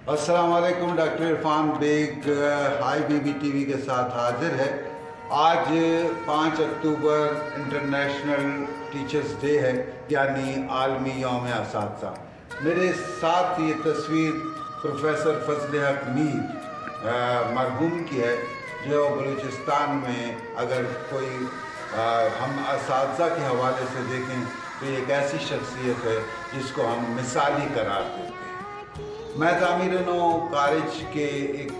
अस्सलाम वालेकुम। Doctor Irfan bag high बीबी TV के साथ हाजिर है। आज 5 अक्टूबर इंटरनेशनल टीचर्स डे है, यानी आलमी यौम असातिज़ा। मेरे साथ ये तस्वीर प्रोफेसर फजल हक मीर मरहूम की है, जो बलूचिस्तान में अगर कोई हम असातिज़ा के हवाले से देखें तो एक ऐसी शख्सियत है जिसको हम मिसाली करार देते हैं। मैं तामीर-ए-नौ कॉलेज के एक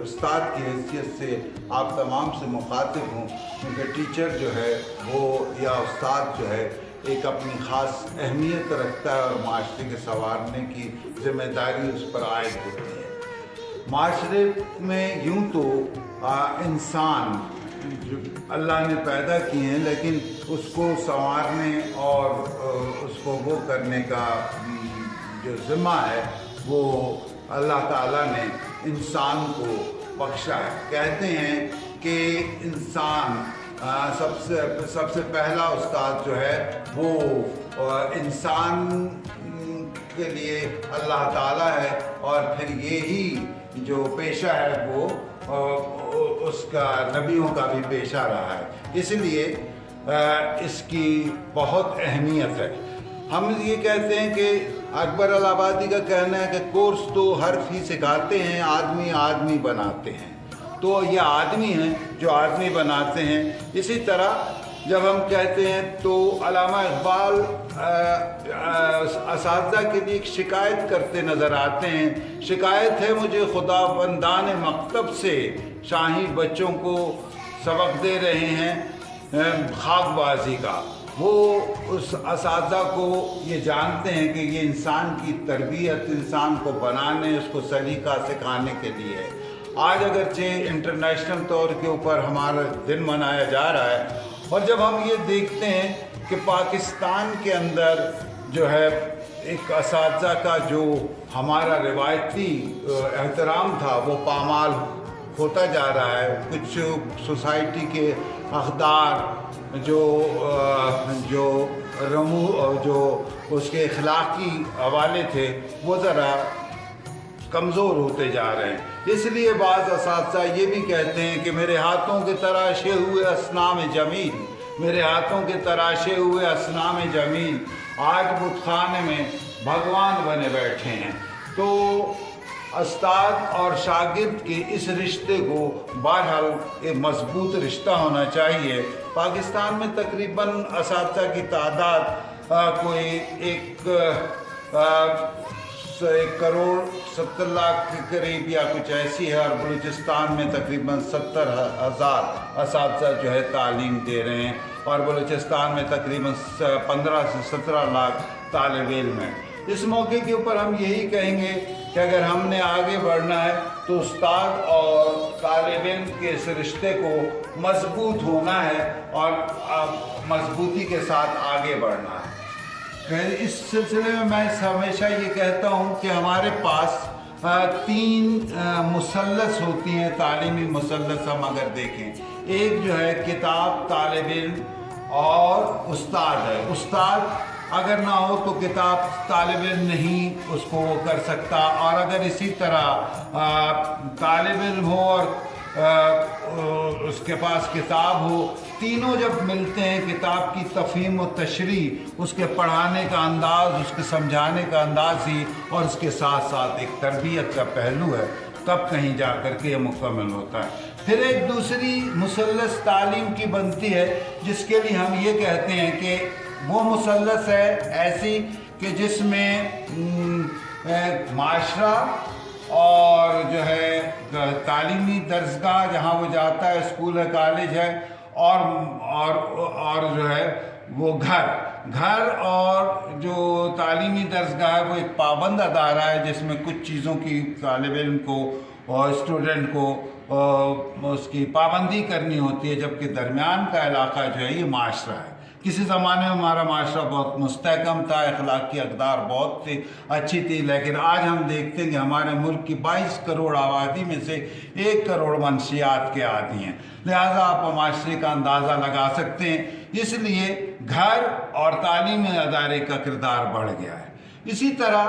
उस्ताद की हैसियत से आप तमाम से मुखातिब हूँ, क्योंकि टीचर जो है वो या उस्ताद जो है एक अपनी ख़ास अहमियत रखता है और माशरे के संवारने की ज़िम्मेदारी उस पर आयद होती है। माशरे में यूँ तो इंसान जो अल्लाह ने पैदा किए हैं, लेकिन उसको संवारने और उसको वो करने का जो ज़िम्मा है वो अल्लाह ताला ने इंसान को बख्शा है। कहते हैं कि इंसान सबसे पहला उस्ताद जो है वो इंसान के लिए अल्लाह ताला है, और फिर यही जो पेशा है वो उसका नबियों का भी पेशा रहा है। इसलिए इसकी बहुत अहमियत है। हम ये कहते हैं कि अकबर अल-आबादी का कहना है कि कोर्स तो हर फी सिखाते हैं, आदमी आदमी बनाते हैं। तो ये आदमी हैं जो आदमी बनाते हैं। इसी तरह जब हम कहते हैं तो अल्लामा इक़बाल असातिज़ा के लिए एक शिकायत करते नज़र आते हैं। शिकायत है मुझे खुदाबंदान मकतब से, शाही बच्चों को सबक दे रहे हैं खाकबाजी का। वो उस असातिज़ा को ये जानते हैं कि ये इंसान की तरबियत, इंसान को बनाने, उसको सलीका सिखाने के लिए है। आज अगरचे इंटरनेशनल तौर के ऊपर हमारा दिन मनाया जा रहा है, और जब हम ये देखते हैं कि पाकिस्तान के अंदर जो है एक असातिज़ा का जो हमारा रिवायती एहतराम था वो पामाल होता जा रहा है। कुछ सोसाइटी के अखदार जो उसके अखलाकी हवाले थे वो ज़रा कमज़ोर होते जा रहे हैं। इसलिए बाज़ असातिज़ा ये भी कहते हैं कि मेरे हाथों के तराशे हुए असनाम जमील, मेरे हाथों के तराशे हुए असनाम जमील आज बुतखाने में भगवान बने बैठे हैं। तो उस्ताद और शागिर्द के इस रिश्ते को बहरहाल एक मजबूत रिश्ता होना चाहिए। पाकिस्तान में तकरीबन असातिज़ा की तादाद कोई 1 करोड़ 70 लाख के करीब या कुछ ऐसी है, और बलूचिस्तान में तकरीबन 70,000 असातिज़ा जो है तालीम दे रहे हैं, और बलूचिस्तान में तकरीबन 15 से 17 लाख तालिब इल्म हैं। इस मौके के ऊपर हम यही कहेंगे कि अगर हमने आगे बढ़ना है तो उस्ताद और तालिब इल्म के इस रिश्ते को मजबूत होना है और मजबूती के साथ आगे बढ़ना है। इस सिलसिले में मैं हमेशा ये कहता हूँ कि हमारे पास 3 मुसल्लस होती हैं, तालीमी मुसल्लस हम अगर देखें। एक जो है किताब, तालिब इल्म और उस्ताद है। उस्ताद अगर ना हो तो किताब तालिब इल्म नहीं उसको वो कर सकता, और अगर इसी तरह तालिब इल्म हो और उसके पास किताब हो, तीनों जब मिलते हैं, किताब की तफ़हीम और तशरीह, उसके पढ़ाने का अंदाज़, उसके समझाने का अंदाज़ ही, और उसके साथ साथ एक तरबियत का पहलू है, तब कहीं जा कर के ये मुकम्मल होता है। फिर एक दूसरी मुसल्लस तालीम की बनती है, जिसके लिए हम ये कहते हैं कि वो मुसल्लस है ऐसी कि जिसमें माशरा और जो है तालीमी दर्सगाह जहाँ वो जाता है, स्कूल है, कॉलेज है, और जो है वो घर और जो तालीमी दर्सगाह है वो एक पाबंद अदारा है, जिसमें कुछ चीज़ों की तालिब इल्म को और स्टूडेंट को उसकी पाबंदी करनी होती है, जबकि दरमियान का इलाका जो है ये माशरा है। किसी ज़माने में हमारा माशरा बहुत मुस्तहकम था, अखलाकी अक़दार बहुत अच्छी थी, लेकिन आज हम देखते हैं कि हमारे मुल्क की 22 करोड़ आबादी में से 1 करोड़ मंशियात के आदी हैं। लिहाजा आप माशरे का अंदाज़ा लगा सकते हैं। इसलिए घर और तालीमी अदारे का किरदार बढ़ गया है। इसी तरह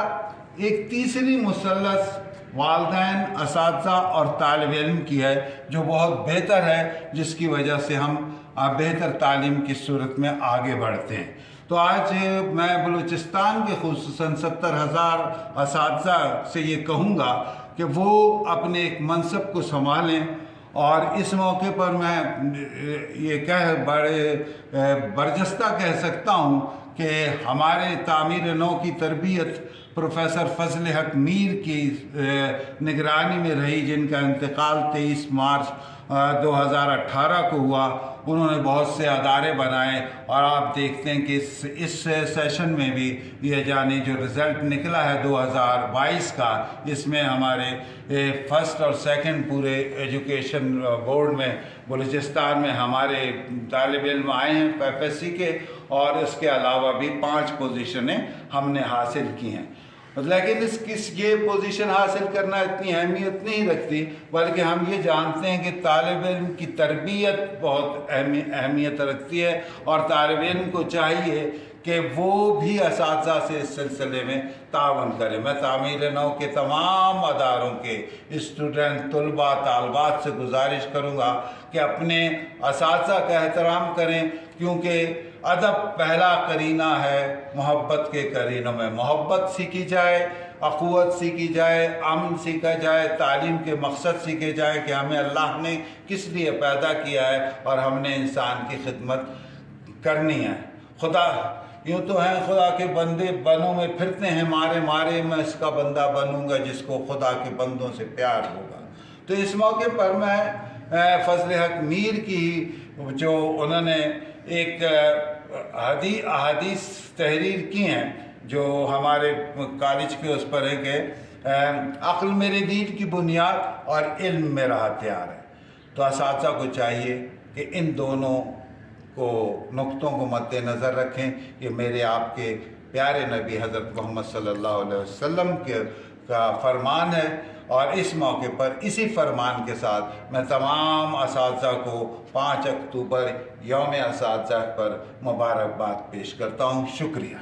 एक तीसरी मुसल्लस वालिदैन, असातिज़ा और तालिब इल्म की है, जो बहुत बेहतर है, जिसकी वजह से हम बेहतर तालीम की सूरत में आगे बढ़ते हैं। तो आज मैं बलूचिस्तान के खुसूसन 70,000 असातिज़ा से ये कहूँगा कि वो अपने एक मनसब को संभालें, और इस मौके पर मैं ये बड़े बरजस्ता कह सकता हूँ कि हमारे तामीर नौ की तरबियत प्रोफेसर फजल हक मीर की निगरानी में रही, जिनका इंतकाल 23 मार्च 2018 को हुआ। उन्होंने बहुत से अदारे बनाए, और आप देखते हैं कि इस सेशन में भी ये जानी जो रिज़ल्ट निकला है 2022 का, इसमें हमारे फर्स्ट और सेकंड पूरे एजुकेशन बोर्ड में बलूचिस्तान में हमारे तालिब इल्म आए हैं FSC के, और इसके अलावा भी 5 पोजीशनें हमने हासिल की हैं। लेकिन ये पोजीशन हासिल करना इतनी अहमियत नहीं रखती, बल्कि हम ये जानते हैं कि तालिब इल्म की तरबियत बहुत अहमियत रखती है, और तालिब इल्म को चाहिए कि वो भी असातिज़ा से इस सिलसिले में तावन करे। मैं तामीर नौ के तमाम अदारों के स्टूडेंट, तलबा, तालबात से गुजारिश करूँगा कि अपने असातिज़ा का एहतराम करें, क्योंकि अदब पहला करीना है मोहब्बत के करीनों में। मोहब्बत सीखी जाए, अख़ुवत सीखी जाए, अमन सीखा जाए, तालीम के मकसद सीखे जाए कि हमें अल्लाह ने किस लिए पैदा किया है और हमने इंसान की खिदमत करनी है। खुदा यूँ तो हैं खुदा के बंदे बनों में फिरते हैं, मारे मारे मैं इसका बंदा बनूंगा जिसको खुदा के बंदों से प्यार होगा। तो इस मौके पर मैं फजल हक मीर की जो उन्होंने एक अहादीस तहरीर की हैं, जो हमारे कॉलेज के उस पर है कि अक्ल मेरे दीन की बुनियाद और इल्म मेरा हथियार है। तो असातिज़ा को चाहिए कि इन दोनों को नुक्तों को मद्देनज़र रखें। ये मेरे आपके प्यारे नबी हज़रत मोहम्मद सल्लल्लाहु अलैहि वसल्लम का फरमान है, और इस मौके पर इसी फरमान के साथ मैं तमाम असातिज़ा को 5 अक्टूबर यौम असातिज़ा पर मुबारकबाद पेश करता हूँ। शुक्रिया।